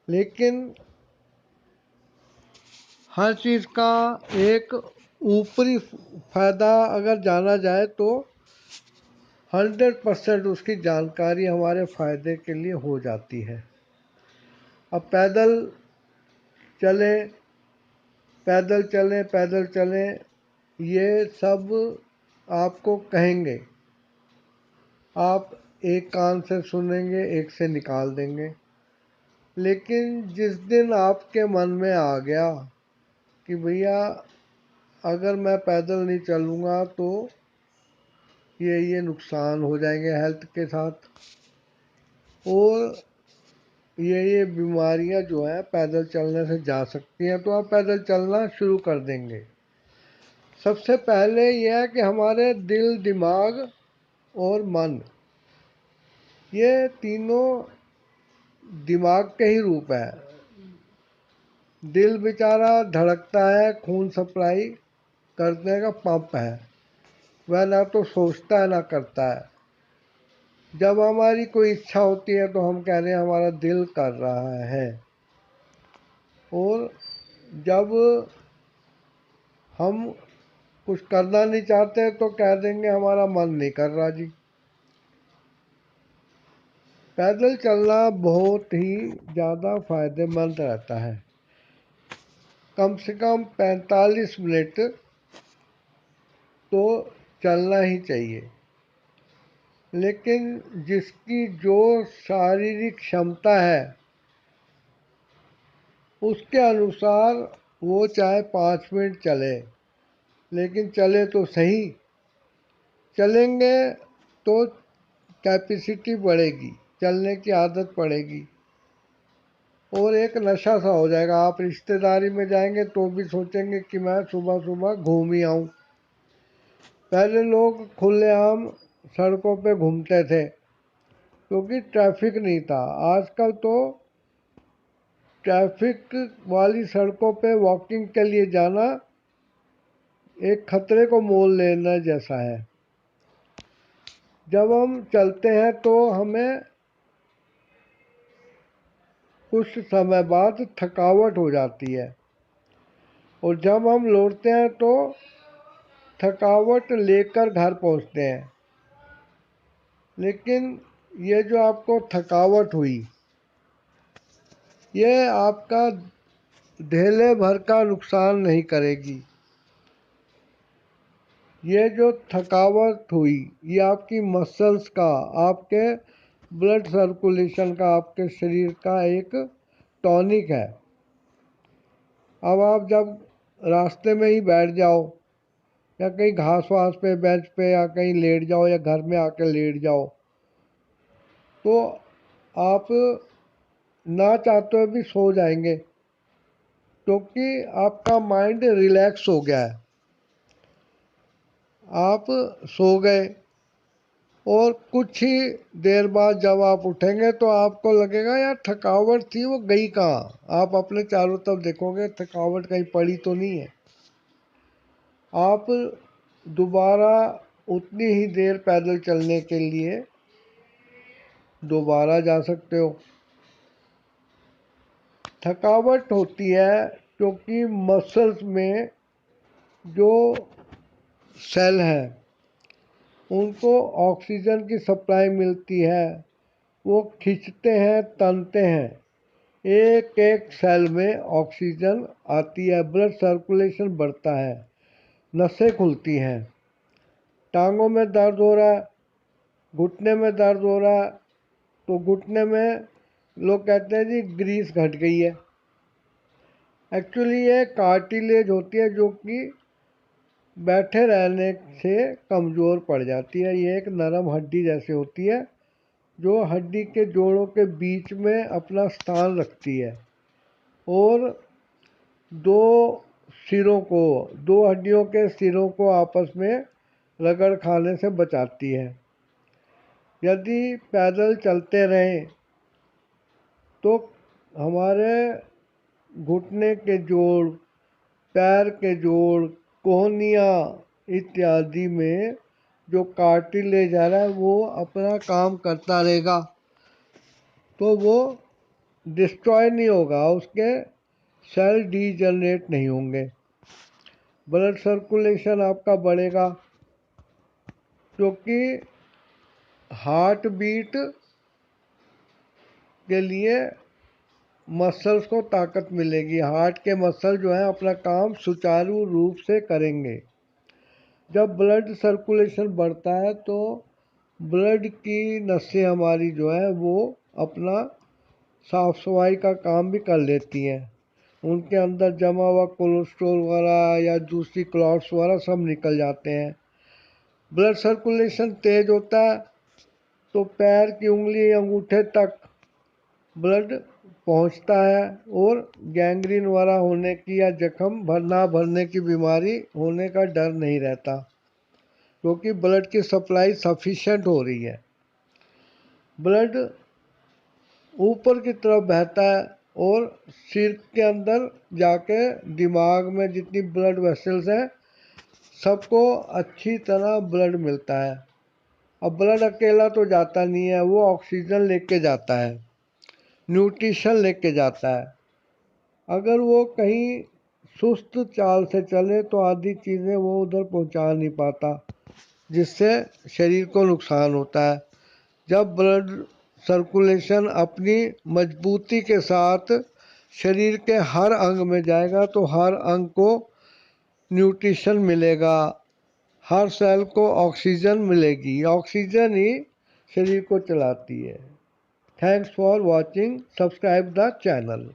लेकिन हर चीज़ का एक ऊपरी फायदा अगर जाना जाए तो 100% उसकी जानकारी हमारे फायदे के लिए हो जाती है। अब चलें पैदल चलें ये सब आपको कहेंगे, आप एक कान से सुनेंगे, एक से निकाल देंगे। लेकिन जिस दिन आपके मन में आ गया कि भैया अगर मैं पैदल नहीं चलूँगा तो ये नुकसान हो जाएंगे हेल्थ के साथ, और ये बीमारियां जो हैं पैदल चलने से जा सकती हैं, तो आप पैदल चलना शुरू कर देंगे। सबसे पहले यह है कि हमारे दिल, दिमाग और मन, ये तीनों दिमाग के ही रूप है। दिल बेचारा धड़कता है, खून सप्लाई करने का पंप है, वह ना तो सोचता है ना करता है। जब हमारी कोई इच्छा होती है तो हम कह रहे हैं हमारा दिल कर रहा है, और जब हम कुछ करना नहीं चाहते तो कह देंगे हमारा मन नहीं कर रहा जी। पैदल चलना बहुत ही ज़्यादा फायदेमंद रहता है। कम से कम 45 मिनट तो चलना ही चाहिए। लेकिन जिसकी जो शारीरिक क्षमता है उसके अनुसार वो चाहे 5 मिनट चले, लेकिन चले तो सही। चलेंगे तो कैपेसिटी बढ़ेगी, चलने की आदत पड़ेगी, और एक नशा सा हो जाएगा। आप रिश्तेदारी में जाएंगे तो भी सोचेंगे कि मैं सुबह सुबह घूम ही आऊँ। पहले लोग खुलेआम सड़कों पे घूमते थे क्योंकि ट्रैफिक नहीं था। आजकल तो ट्रैफिक वाली सड़कों पे वॉकिंग के लिए जाना एक खतरे को मोल लेना जैसा है। जब हम चलते हैं तो हमें कुछ समय बाद थकावट हो जाती है, और जब हम लौटते हैं तो थकावट लेकर घर पहुंचते हैं। लेकिन ये जो आपको थकावट हुई, ये आपका ढेले भर का नुकसान नहीं करेगी। ये जो थकावट हुई ये आपकी मसल्स का, आपके ब्लड सर्कुलेशन का, आपके शरीर का एक टॉनिक है। अब आप जब रास्ते में ही बैठ जाओ या कहीं घास वास पे, बेंच पे, या कहीं लेट जाओ, या घर में आके लेट जाओ, तो आप ना चाहते हुए भी सो जाएंगे, क्योंकि आपका माइंड रिलैक्स हो गया है। आप सो गए और कुछ ही देर बाद जब आप उठेंगे तो आपको लगेगा यार थकावट थी वो गई कहाँ। आप अपने चारों तरफ देखोगे, थकावट कहीं पड़ी तो नहीं है। आप दोबारा उतनी ही देर पैदल चलने के लिए दोबारा जा सकते हो। थकावट होती है क्योंकि मसल्स में जो सेल हैं उनको ऑक्सीजन की सप्लाई मिलती है, वो खींचते हैं, तनते हैं। एक एक सेल में ऑक्सीजन आती है, ब्लड सर्कुलेशन बढ़ता है, नसें खुलती हैं। टांगों में दर्द हो रहा है, घुटने में दर्द हो रहा है, तो घुटने में लोग कहते हैं जी ग्रीस घट गई है। एक्चुअली ये कार्टिलेज होती है जो कि बैठे रहने से कमज़ोर पड़ जाती है। ये एक नरम हड्डी जैसे होती है जो हड्डी के जोड़ों के बीच में अपना स्थान रखती है, और दो दो हड्डियों के सिरों को आपस में रगड़ खाने से बचाती है। यदि पैदल चलते रहें तो हमारे घुटने के जोड़, पैर के जोड़, कोहनिया इत्यादि में जो कार्टिलेज है वो अपना काम करता रहेगा, तो वो डिस्ट्रॉय नहीं होगा, उसके सेल डीजनरेट नहीं होंगे, ब्लड सर्कुलेशन आपका बढ़ेगा, क्योंकि हार्ट बीट के लिए मसल्स को ताकत मिलेगी। हार्ट के मसल जो है अपना काम सुचारू रूप से करेंगे। जब ब्लड सर्कुलेशन बढ़ता है तो ब्लड की नसें हमारी जो है वो अपना साफ सफाई का काम भी कर लेती हैं। उनके अंदर जमा हुआ कोलेस्ट्रॉल वगैरह या दूसरी क्लॉट्स वगैरह सब निकल जाते हैं। ब्लड सर्कुलेशन तेज होता है तो पैर की उंगली अंगूठे तक ब्लड पहुंचता है और गैंग्रीन वगैरह होने की या जख्म ना भरने की बीमारी होने का डर नहीं रहता, क्योंकि ब्लड की सप्लाई सफिशेंट हो रही है। ब्लड ऊपर की तरफ बहता है और सिर के अंदर जाके दिमाग में जितनी ब्लड वेसल्स हैं सबको अच्छी तरह ब्लड मिलता है। अब ब्लड अकेला तो जाता नहीं है, वो ऑक्सीजन लेके जाता है, न्यूट्रिशन लेके जाता है। अगर वो कहीं सुस्त चाल से चले तो आधी चीज़ें वो उधर पहुंचा नहीं पाता, जिससे शरीर को नुकसान होता है। जब ब्लड सर्कुलेशन अपनी मजबूती के साथ शरीर के हर अंग में जाएगा तो हर अंग को न्यूट्रिशन मिलेगा, हर सेल को ऑक्सीजन मिलेगी। ऑक्सीजन ही शरीर को चलाती है। Thanks for watching, subscribe the channel.